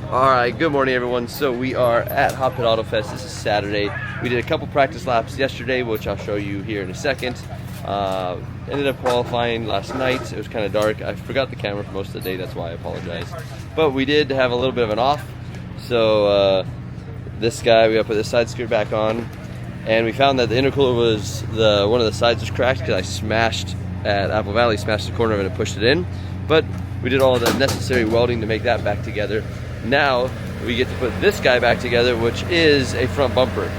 Alright, good morning everyone. So we are at Hotpit Autofest. This is Saturday. We did a couple practice laps yesterday, which I'll show you here in a second. Ended up qualifying last night. It was kind of dark. I forgot the camera for most of the day, that's why I apologize. But we did have a little bit of an off. So this guy, we got to put the side skirt back on. And we found that the intercooler was, one of the sides was cracked because I smashed at Apple Valley, smashed the corner of it and pushed it in. But we did all the necessary welding to make that back together. Now we get to put this guy back together, which is a front bumper.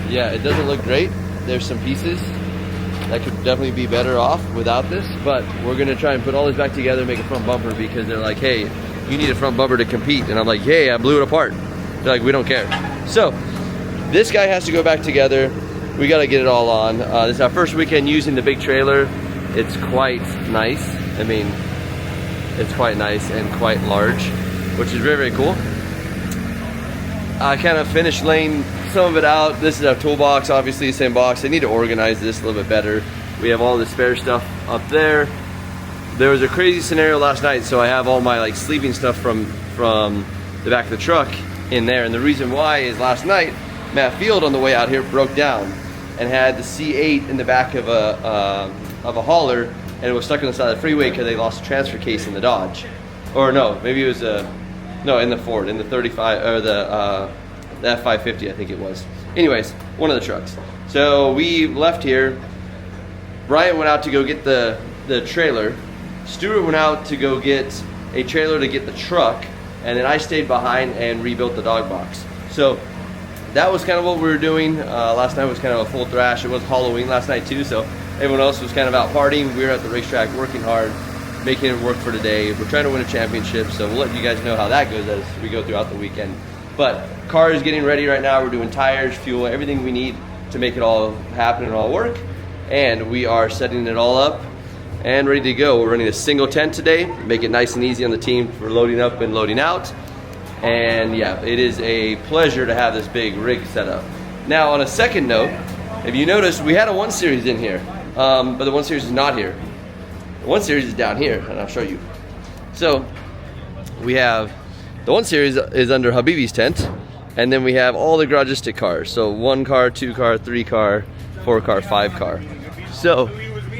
Yeah, it doesn't look great. There's some pieces that could definitely be better off without this, but we're gonna try and put all this back together and make a front bumper because they're like, hey, you need a front bumper to compete. And I'm like, hey, I blew it apart. They're like, we don't care. So this guy has to go back together. We gotta get it all on. This is our first weekend using the big trailer. It's quite nice. I mean, it's quite nice and quite large, which is very, very cool. I kind of finished laying some of it out. This is our toolbox, obviously the same box. I need to organize this a little bit better. We have all the spare stuff up there. There was a crazy scenario last night, so I have all my like sleeping stuff from the back of the truck in there. And the reason why is last night, Matt Field on the way out here broke down and had the C8 in the back of a hauler, and it was stuck on the side of the freeway because they lost a transfer case in the Dodge. Or no, maybe it was no, in the Ford, in the 35, or the F550, I think it was. Anyways, one of the trucks. So we left here. Bryant went out to go get the trailer. Stuart went out to go get a trailer to get the truck, and then I stayed behind and rebuilt the dog box. So that was kind of what we were doing. Last night was kind of a full thrash. It was Halloween last night too, so everyone else was kind of out partying. We were at the racetrack working hard, making it work for today. We're trying to win a championship, so we'll let you guys know how that goes as we go throughout the weekend. But car is getting ready right now. We're doing tires, fuel, everything we need to make it all happen and all work. And we are setting it all up and ready to go. We're running a single tent today, make it nice and easy on the team for loading up and loading out. And yeah, it is a pleasure to have this big rig set up. Now on a second note, if you notice, we had a 1 Series in here. But the 1 Series is not here. The 1 Series is down here, and I'll show you. So we have the 1 Series is under Habibi's tent, and then we have all the garagistic cars. So 1 car, 2 car, 3 car, 4 car, 5 car. So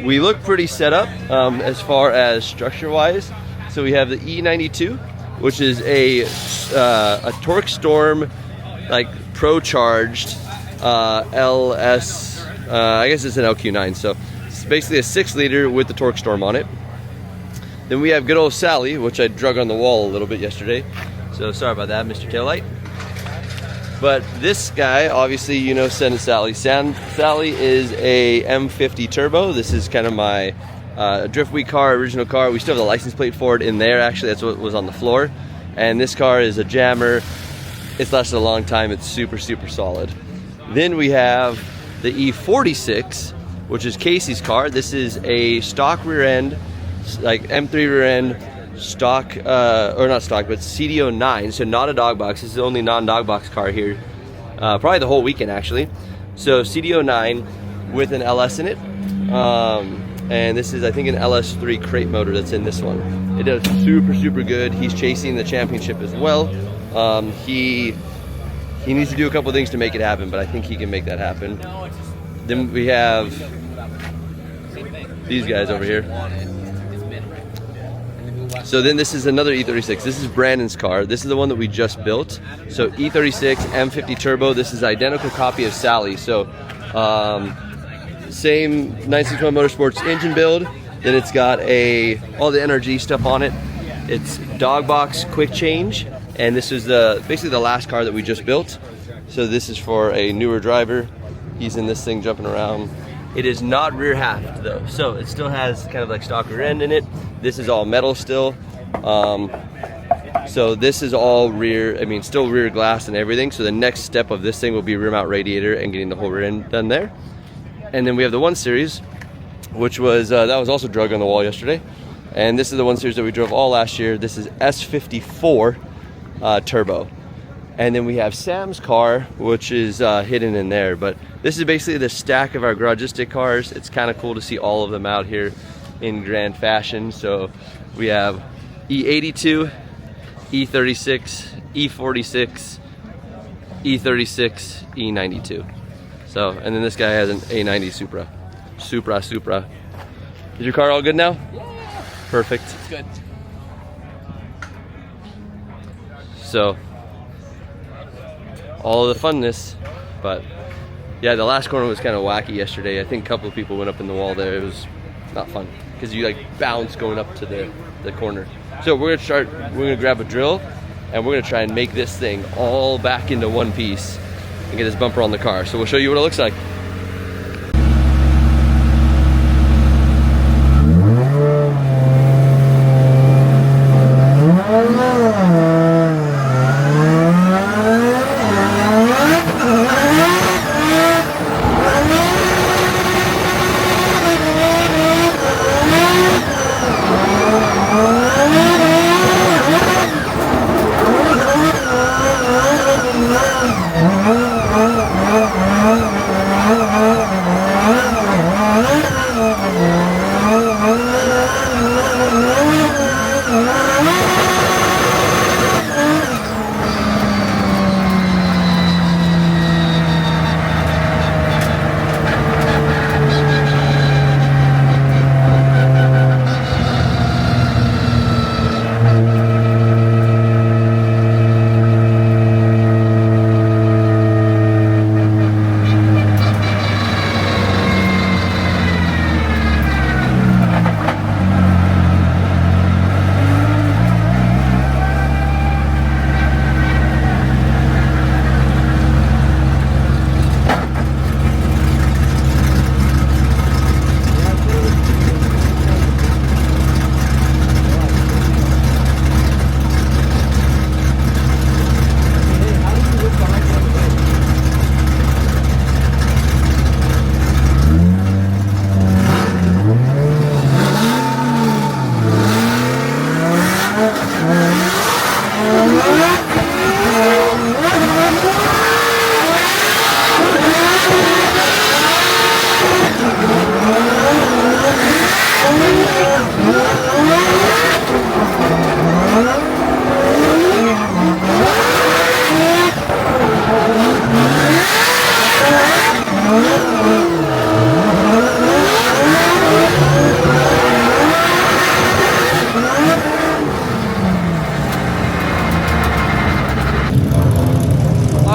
we look pretty set up as far as structure-wise. So we have the E92, which is a Torque Storm, like pro-charged LS. I guess it's an LQ9, so it's basically a 6-liter with the Torque Storm on it. Then we have good old Sally, which I drug on the wall a little bit yesterday, so sorry about that, Mr. Taillight. But this guy, obviously, you know, Sally. Sally is a M50 turbo. This is kind of my Drift Week car, original car. We still have the license plate for it in there, actually. That's what was on the floor. And this car is a jammer. It's lasted a long time. It's super, super solid. Then we have the E36, which is Casey's car. This is a stock rear end, like M3 rear end, stock, or not stock, but CDO9, so not a dog box. This is the only non-dog box car here, probably the whole weekend actually. So CDO9 with an LS in it, and this is, I think, an LS3 crate motor that's in this one. It does super, super good. He's chasing the championship as well. He needs to do a couple things to make it happen, but I think he can make that happen. Then we have these guys over here. So then this is another E36. This is Brandon's car. This is the one that we just built. So E36 M50 turbo. This is an identical copy of Sally. So same 961 Motorsports engine build. Then it's got all the NRG stuff on it. It's dog box quick change. And this is basically the last car that we just built. So this is for a newer driver. He's in this thing jumping around. It is not rear half though, so it still has kind of like stock rear end in it. This is all metal still. So this is all rear, I mean, still rear glass and everything. So the next step of this thing will be rear mount radiator and getting the whole rear end done there. And then we have the 1 Series, which was, that was also drug on the wall yesterday. And this is the 1 Series that we drove all last year. This is S54 turbo. And then we have Sam's car, which is hidden in there. But this is basically the stack of our garagistic cars. It's kind of cool to see all of them out here in grand fashion. So we have E82, E36, E46, E36, E92. So, and then this guy has an A90 Supra. Is your car all good now? Yeah. Perfect. It's good. So, all of the funness, but yeah, the last corner was kind of wacky yesterday. I think a couple of people went up in the wall there. It was not fun because you like bounce going up to the corner. So we're gonna grab a drill and we're gonna try and make this thing all back into one piece and get this bumper on the car. So we'll show you what it looks like.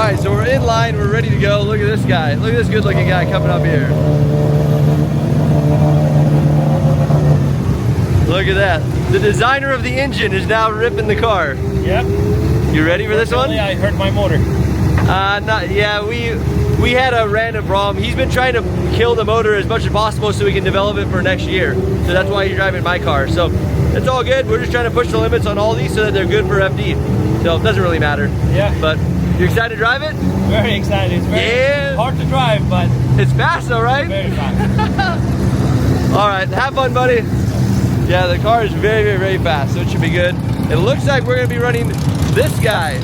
Alright, so we're in line, we're ready to go. Look at this guy. Look at this good looking guy coming up here. Look at that. The designer of the engine is now ripping the car. Yep. You ready for this one? I hurt my motor. We had a random problem. He's been trying to kill the motor as much as possible so we can develop it for next year. So that's why he's driving my car. So it's all good. We're just trying to push the limits on all these so that they're good for FD. So it doesn't really matter. Yeah. But you excited to drive it? Very excited. It's very hard to drive, but it's fast though, right? Very fast. All right, have fun, buddy. Yeah, the car is very, very, very fast, so it should be good. It looks like we're gonna be running this guy.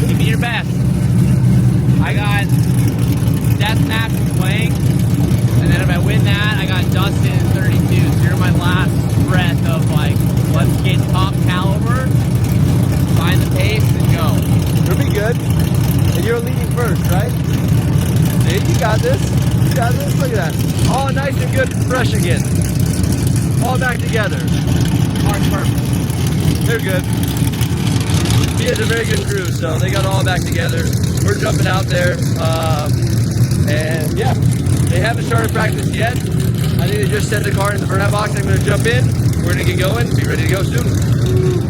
Give me your best. I got Death Match playing, and then if I win that, I got Dustin 32. So you're my last breath of like, let's get top caliber, find the pace, and go. You'll be good. And you're leading first, right? See, you got this. You got this. Look at that. All nice and good, fresh again. All back together. Car's perfect. They're good. He has a very good crew, so they got all back together. We're jumping out there. And yeah, they haven't started practice yet. I think they just set the car in the burnout box. I'm going to jump in. We're going to get going. Be ready to go soon.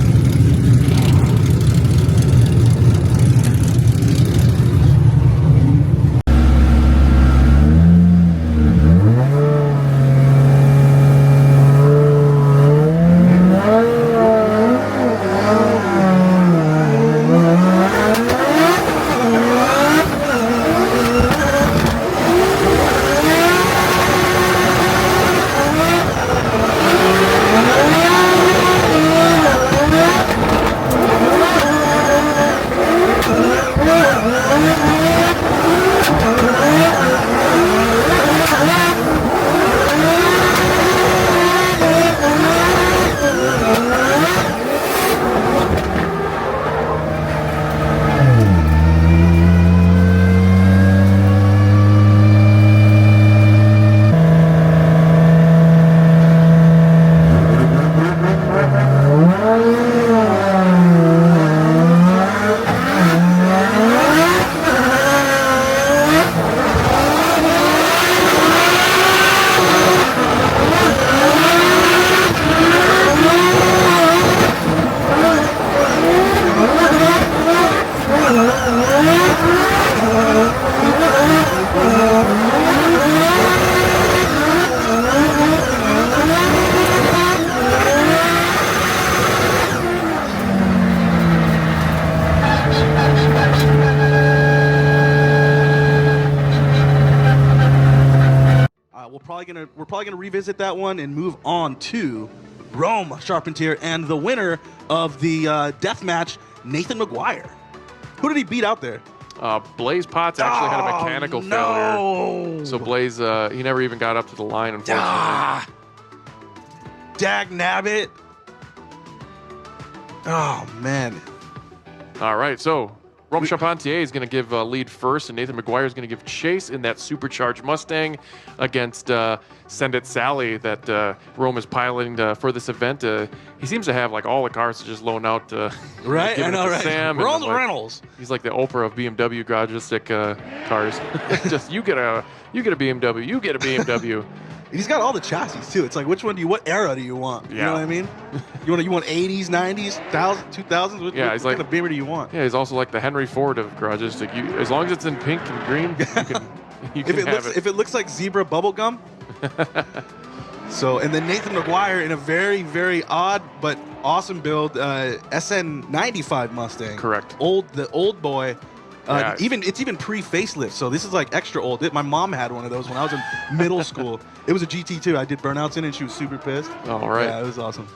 we're probably going to revisit that one and move on to Rome Charpentier and the winner of the death match, Nathan McGuire. Who did he beat out there? Blaze Potts actually had a mechanical failure. So Blaze, he never even got up to the line, unfortunately. Dag nabbit. Oh, man. All right, so Rome Charpentier is going to give lead first, and Nathan McGuire is going to give chase in that supercharged Mustang against Send It Sally that Rome is piloting for this event. He seems to have like all the cars to just loan out. Right, I know, right? Sam We're on and, the Reynolds. He's like the Oprah of BMW garagistic cars. Just you get a BMW, you get a BMW. He's got all the chassis too. It's like, which one what era do you want? You know what I mean? You want 80s, 90s, 2000s? What he's kind like of Beamer do you want? Yeah, he's also like the Henry Ford of garagistic. As long as it's in pink and green, you can have it. If it looks like zebra bubble gum. So, and then Nathan McGuire in a very, very odd but awesome build, SN95 Mustang. Correct. The old boy. It's even pre-facelift, so this is like extra old. My mom had one of those when I was in middle school. It was a GT2. I did burnouts in it, and she was super pissed. All right. Yeah, it was awesome.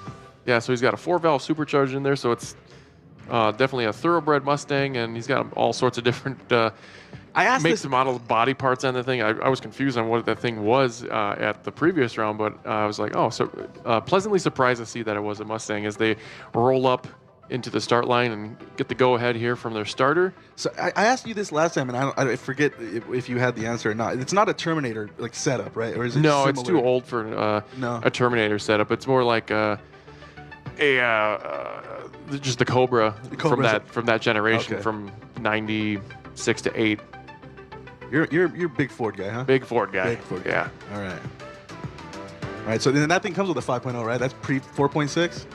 Yeah, so he's got a 4-valve supercharger in there, so it's definitely a thoroughbred Mustang, and he's got all sorts of different makes and models, body parts on the thing. I was confused on what that thing was at the previous round, but I was like, pleasantly surprised to see that it was a Mustang as they roll up into the start line and get the go-ahead here from their starter. So I asked you this last time, and I forget if you had the answer or not. It's not a Terminator like setup, right? Or is it No, similar? it's too old for a Terminator setup. It's more like just the Cobra from that generation, from 96 to 8. You're a big Ford guy, huh? Big Ford guy. Big Ford yeah. Guy. All right. So then that thing comes with a 5.0, right? That's pre 4.6.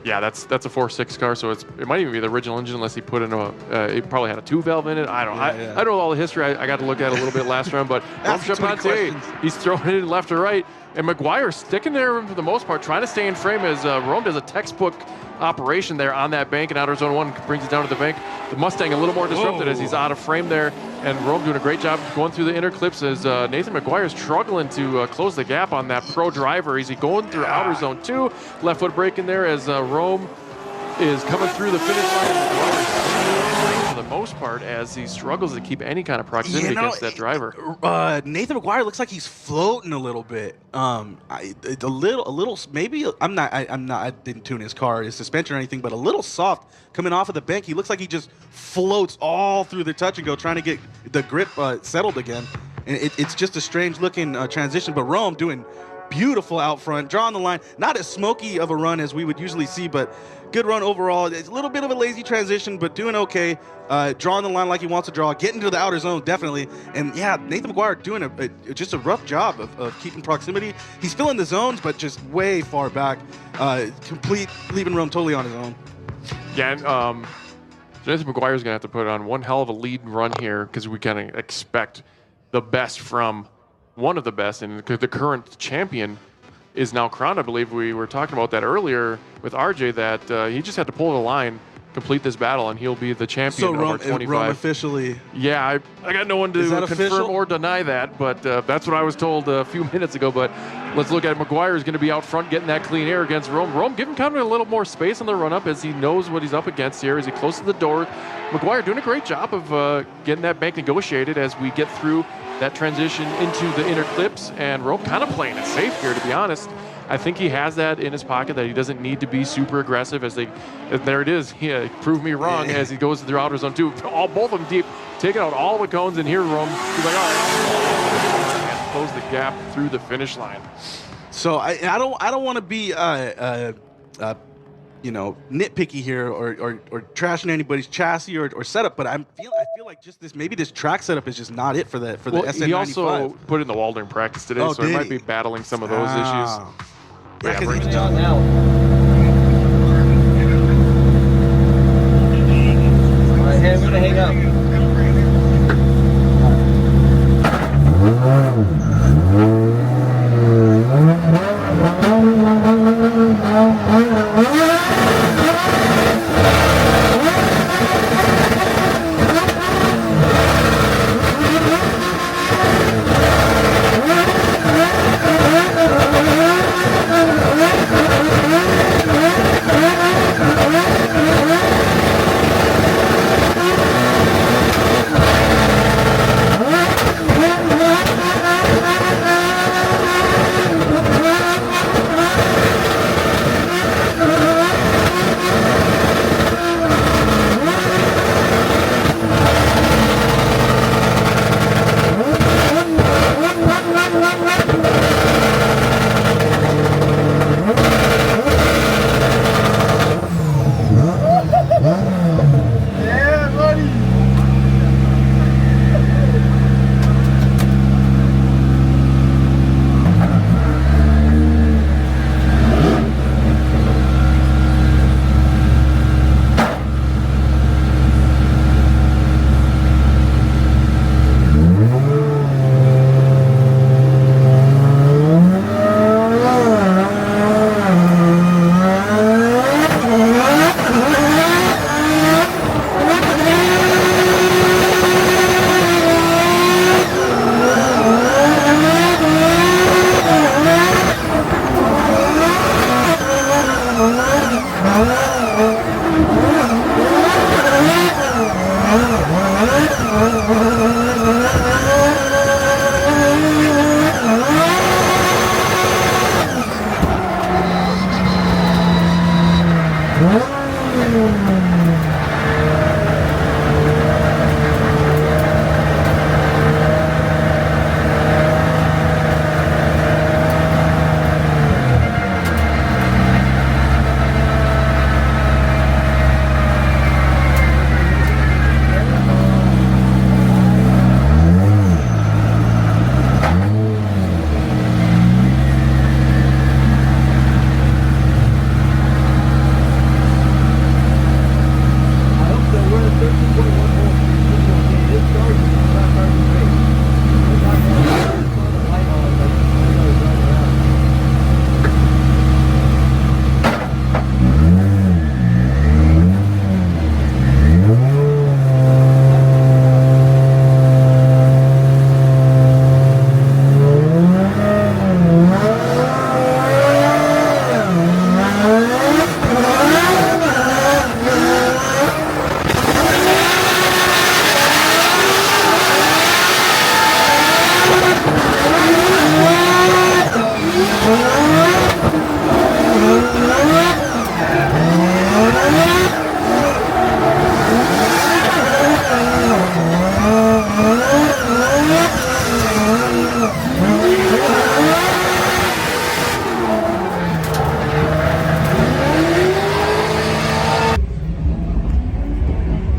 Yeah, that's a 4.6 car, so it might even be the original engine unless he put in it probably had a 2-valve in it. I don't know. I don't know all the history. I got to look at it a little bit last round, but Rome Charpentier, he's throwing it in left or right, and McGuire sticking there for the most part, trying to stay in frame as Rome does a textbook operation there on that bank, and outer zone 1 brings it down to the bank. The Mustang a little more disrupted as he's out of frame there, and Rome doing a great job going through the inner clips as Nathan McGuire is struggling to close the gap on that pro driver. Is he going through outer zone 2? Left foot brake in there as Rome is coming through the finish line. For the most part, as he struggles to keep any kind of proximity against that driver. Nathan McGuire looks like he's floating a little bit. A little. Maybe I'm not. I didn't tune his car, his suspension or anything, but a little soft coming off of the bank. He looks like he just floats all through the touch and go, trying to get the grip settled again. And it's just a strange looking transition. But Rome doing beautiful out front, drawing the line. Not as smoky of a run as we would usually see, but good run overall. It's a little bit of a lazy transition, but doing okay. Drawing the line like he wants to draw. Getting to the outer zone, definitely. And yeah, Nathan McGuire doing just a rough job of keeping proximity. He's filling the zones, but just way far back. Leaving Rome totally on his own. Yeah, and Nathan McGuire is going to have to put on one hell of a lead run here because we kind of expect the best from one of the best, and the current champion is now crowned. I believe we were talking about that earlier with RJ, that he just had to pull the line, complete this battle, and he'll be the champion of our 25. Rome officially. Yeah, I got no one to confirm official? or deny that, but that's what I was told a few minutes ago. But let's look at McGuire is going to be out front getting that clean air against Rome. Rome giving kind of a little more space on the run-up as he knows what he's up against here, as he close to the door. McGuire doing a great job of getting that bank negotiated as we get through that transition into the inner clips, and Rome kind of playing it safe here, to be honest. I think he has that in his pocket, that he doesn't need to be super aggressive there it is. He proved me wrong as he goes through outer zone 2. Both of them deep, taking out all the cones, and here Rome, he's like, all right, and close the gap through the finish line. So I don't want to be nitpicky here or trashing anybody's chassis or setup, but I feel like just this track setup is just not it for the SN95. He also put in the Waldron practice today, so he might be battling some of those issues. Yeah, Bring it on now. All right, I'm gonna hang up.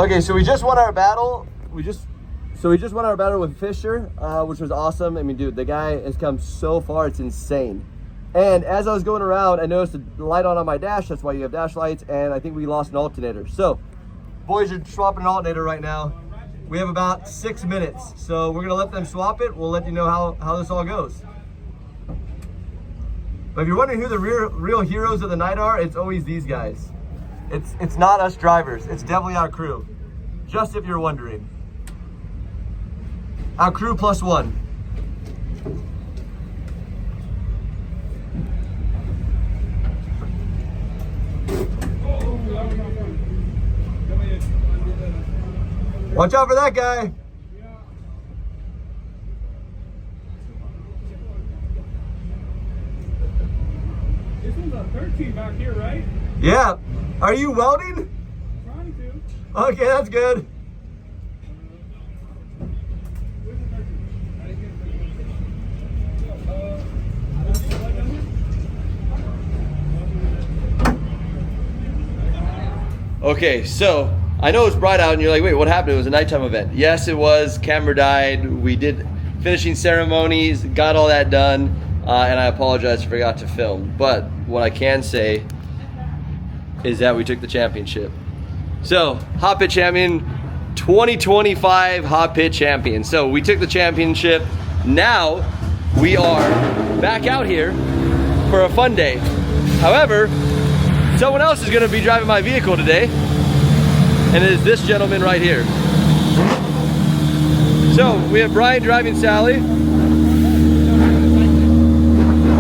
Okay, so we just won our battle. We just won our battle with Fisher, which was awesome. I mean, dude, the guy has come so far, it's insane. And as I was going around, I noticed a light on my dash. That's why you have dash lights. And I think we lost an alternator. So, boys are swapping an alternator right now. We have about 6 minutes. So we're gonna let them swap it. We'll let you know how this all goes. But if you're wondering who the real heroes of the night are, it's always these guys. It's not us drivers. It's definitely our crew. Just if you're wondering. Our crew plus one. Watch out for that guy. This one's a 13 back here, right? Yeah. Are you welding? Trying to. Okay, that's good. Okay, so I know it's bright out and you're like, wait, what happened? It was a nighttime event. Yes, it was. Camera died. We did finishing ceremonies, got all that done, and I apologize, forgot to film. But what I can say is that we took the championship. So, Hotpit champion, 2025 Hotpit champion. So we took the championship. Now we are back out here for a fun day. However, someone else is gonna be driving my vehicle today, and it is this gentleman right here. So we have Brian driving Sally.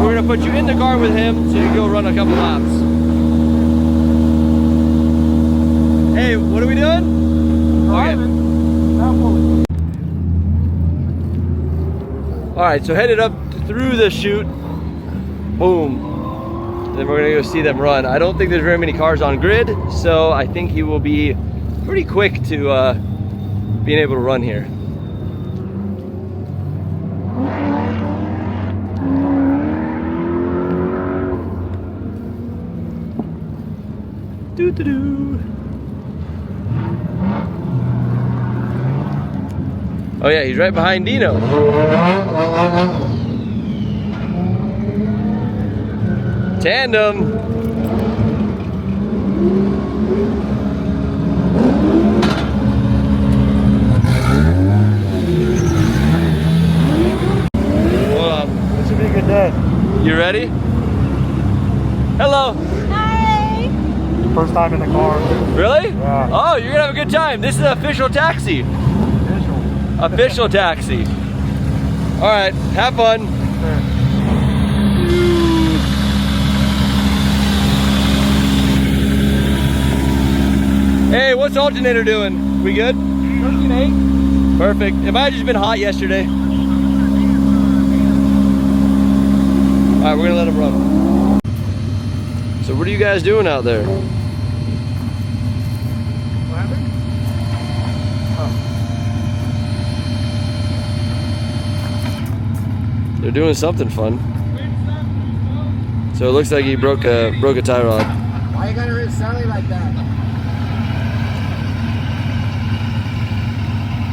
We're gonna put you in the car with him so you can go run a couple laps. Hey, what are we doing? Okay. All right, so headed up through the chute. Boom. Then we're gonna go see them run. I don't think there's very many cars on grid, so I think he will be pretty quick to being able to run here. Doo-doo-doo. Oh yeah, he's right behind Dino. Tandem. Hold on. This should be a good day. You ready? Hello. Hi. First time in the car. Really? Yeah. Oh, you're gonna have a good time. This is an official taxi. Official taxi. All right, have fun. Hey, what's the alternator doing? We good? 13.8. Perfect. It might have just been hot yesterday. All right, we're gonna let him run. So what are you guys doing out there? What happened? They're doing something fun. So it looks like he broke a tie rod. Why you gotta rip Sally like that?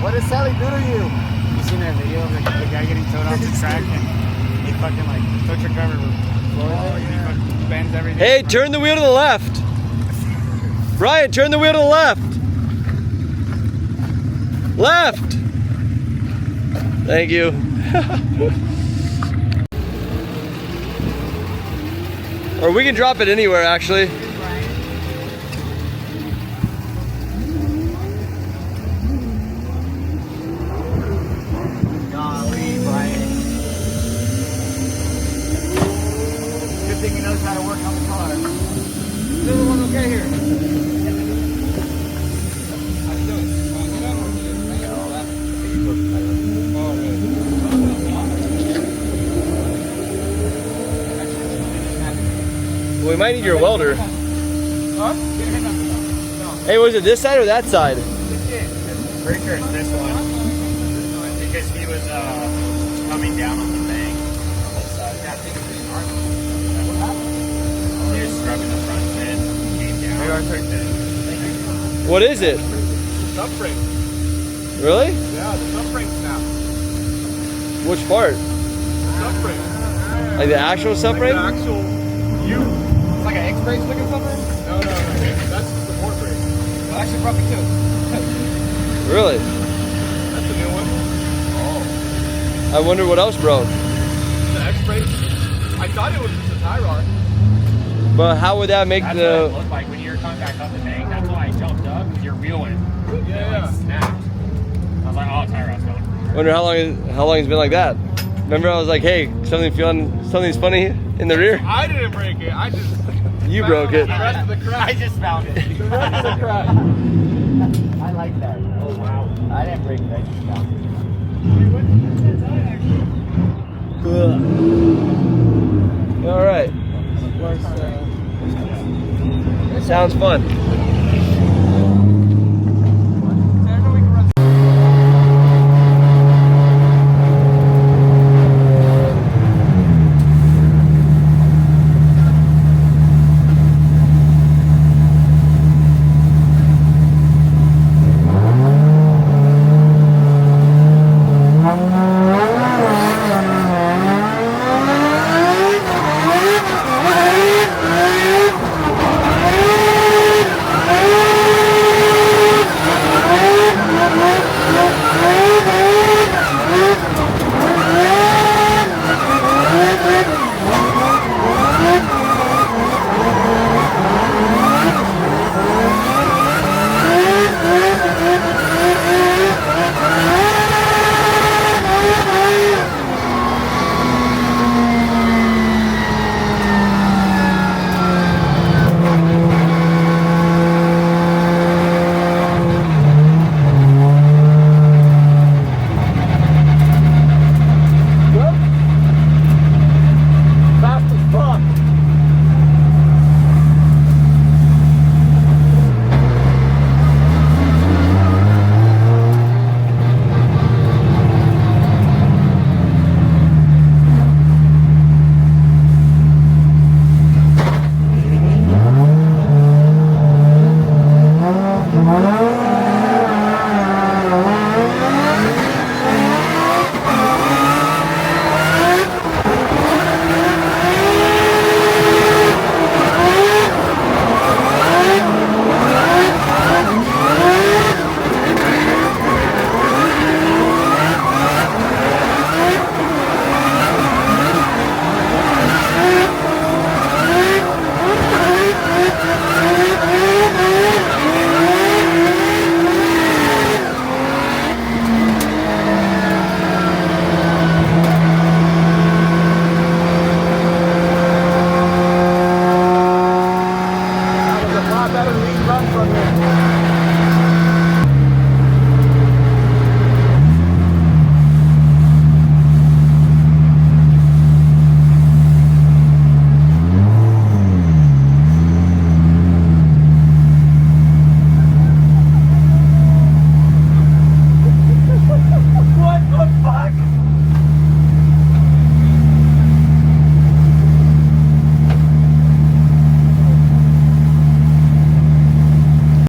What did Sally do to you? You seen that video of the guy getting towed off the track and he fucking like took your cover and he fucking bends everything. Hey, turn the wheel to the left. Brian, turn the wheel to the left. Left. Thank you. Or we can drop it anywhere, actually. Golly, Brian. Good thing he knows how to work on the car. Is everyone okay here? Well, we might need your welder. Hey, was it this side or that side? Pretty sure it's this one. Because he was coming down on the bank. He was scrubbing the front end, came down. What is it? subframe. Really? Yeah, the subframe snapped. Which part? Subframe. Like the actual Like subframe? the actual U. It's like an X-brace looking something? No. That's the support brake. Well, actually, probably too. Really? That's a new one. I wonder what else broke. The X-brace. I thought it was just a tie rod. But how would that make That's what it the? looked like when you were coming back up the bank. That's why I jumped up, because you're wheeling. Yeah. It snapped. I was like, oh, tie rod's going. Wonder how long it's been like that. Remember, I was like, hey, something's funny in the rear. I didn't break it. I just. You found broke it. The rest of the crack. I just found it. The rest of the crack. I like that. Oh, wow. I didn't break it. I just found it. All right. Sounds fun.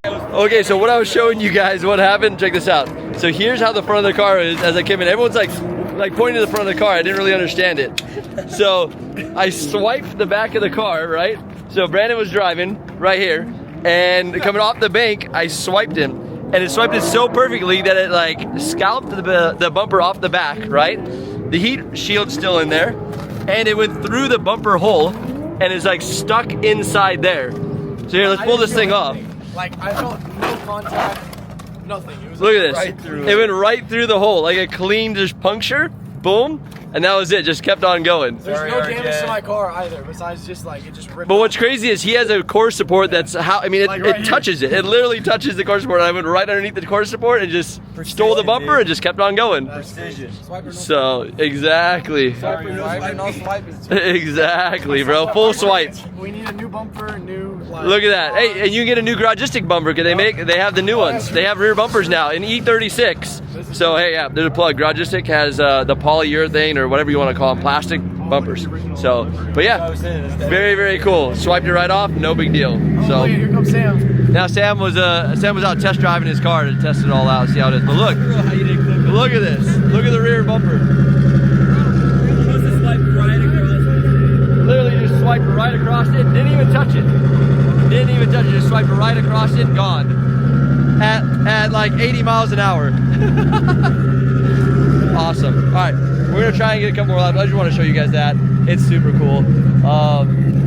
Okay, so what I was showing you guys, what happened, check this out. So here's how the front of the car is as I came in. Everyone's like pointing to the front of the car. I didn't really understand it. So I swiped the back of the car, right? So Brandon was driving right here, and coming off the bank, I swiped him. And it swiped it so perfectly that it like scalped the bumper off the back, right? The heat shield's still in there, and it went through the bumper hole, and it's like stuck inside there. So here, let's pull this thing off. Like, I felt no contact, nothing. It was Look like at this. right through It went right through the hole, like a clean just puncture, boom, and that was it. Just kept on going. There's no damage to my car either, besides just like, it just ripped But off. what's crazy is he has a core support that's how, I mean, it, Like right it touches it. It literally touches the core support. I went right underneath the core support and just stole the bumper and just kept on going. So, exactly. Exactly, bro. Full swipe. We need a new bumper, new like, Look at that. Hey, and you can get a new Garagistic bumper because they have the new ones. They have rear bumpers now in E36. So hey, yeah, there's a plug. Garagistic has the polyurethane or whatever you want to call them, plastic bumpers. So, but yeah, very, very cool. Swiped it right off, no big deal. Oh, So look, here comes Sam. Now Sam was out test driving his car to test it all out, see how it is. But look at this. Look at the rear bumper. Literally just swiped right across it. Didn't even touch it. Didn't even touch it. Just swiped right across it. Gone. At like 80 miles an hour. Awesome. All right, we're gonna try and get a couple more laps. I just want to show you guys that. It's super cool.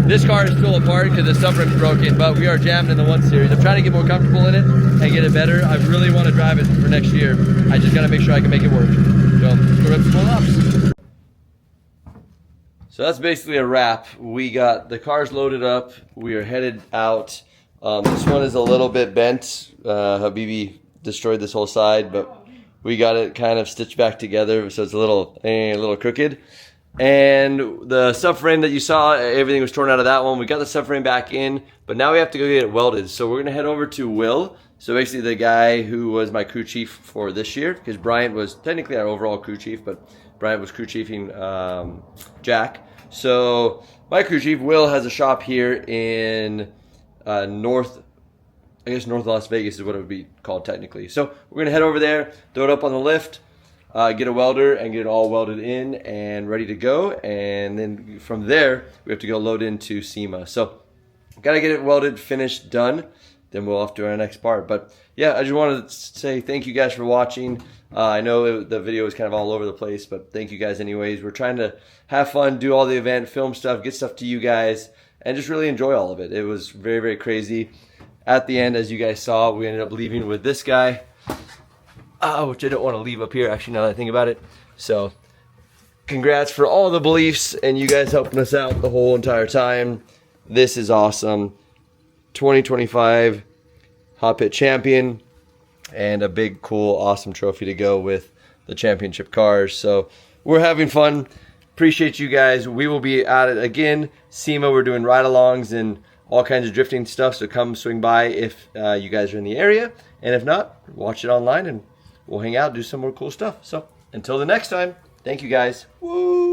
This car is still apart because the subframe's broken, but we are jammed in the 1 Series. I'm trying to get more comfortable in it and get it better. I really want to drive it for next year. I just got to make sure I can make it work. So let's go rip some more laps. So that's basically a wrap. We got the cars loaded up. We are headed out. This one is a little bit bent. Habibi destroyed this whole side, but we got it kind of stitched back together, so it's a little crooked. And the subframe that you saw, everything was torn out of that one. We got the subframe back in, but now we have to go get it welded. So we're gonna head over to Will. So basically the guy who was my crew chief for this year, because Bryant was technically our overall crew chief, but Bryant was crew chiefing Jack. So my crew chief, Will, has a shop here in North Las Vegas is what it would be called technically. So we're gonna head over there, throw it up on the lift, get a welder and get it all welded in and ready to go. And then from there, we have to go load into SEMA. So gotta get it welded, finished, done. Then we'll off to our next part. But yeah, I just wanted to say thank you guys for watching. I know the video was kind of all over the place, but thank you guys anyways. We're trying to have fun, do all the event, film stuff, get stuff to you guys, and just really enjoy all of it. It was very, very crazy. At the end, as you guys saw, we ended up leaving with this guy, which I don't want to leave up here, actually, now that I think about it. So, congrats for all the beliefs and you guys helping us out the whole entire time. This is awesome. 2025 Hotpit champion and a big, cool, awesome trophy to go with the championship cars. So, we're having fun. Appreciate you guys. We will be at it again. SEMA, we're doing ride-alongs and all kinds of drifting stuff, so come swing by if you guys are in the area. And if not, watch it online and we'll hang out, do some more cool stuff. So until the next time, thank you guys. Woo!